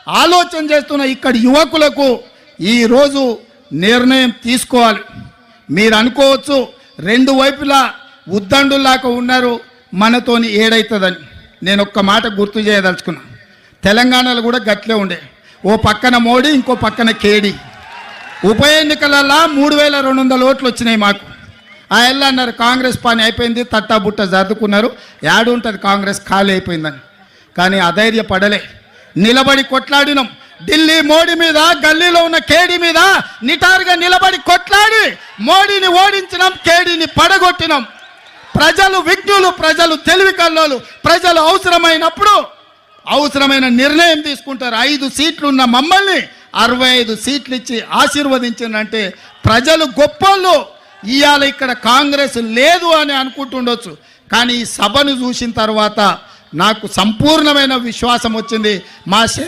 ఆలోచన చేస్తున్న ఇక్కడి యువకులకు ఈరోజు నిర్ణయం తీసుకోవాలి. మీరు అనుకోవచ్చు రెండు వైపులా ఉద్దండులాగా ఉన్నారు, మనతోని ఏడైతుందని. నేను ఒక్క మాట గుర్తు చేయదలుచుకున్నా. తెలంగాణలో కూడా గట్లే ఉండే, ఓ పక్కన మోడీ, ఇంకో పక్కన కేడీ. ఉప ఎన్నికలలో 3200 ఓట్లు వచ్చినాయి మాకు. ఆ ఎల్లు అన్నారు కాంగ్రెస్ పని అయిపోయింది, తట్టాబుట్ట జరుపుకున్నారు, యాడుంటుంది కాంగ్రెస్ ఖాళీ అయిపోయిందని. కానీ అధైర్యపడలే, నిలబడి కొట్లాడినాం. ఢిల్లీ మోడీ మీద, గల్లీలో ఉన్న కేడీ మీద నిటారుగా నిలబడి కొట్లాడి మోడీని ఓడించినాం, కేడీని పడగొట్టినాం. ప్రజలు విజ్ఞులు, ప్రజలు తెలివి కల్లోలు. ప్రజలు అవసరమైనప్పుడు అవసరమైన నిర్ణయం తీసుకుంటారు. 5 సీట్లు ఉన్న మమ్మల్ని 65 సీట్లు ఇచ్చి ఆశీర్వదించిందంటే ప్రజలు గొప్పోళ్ళు. ఇవాళ ఇక్కడ కాంగ్రెస్ లేదు అని అనుకుంటుండొచ్చు, కానీ ఈ సభను చూసిన తర్వాత నాకు సంపూర్ణమైన విశ్వాసం వచ్చింది. మా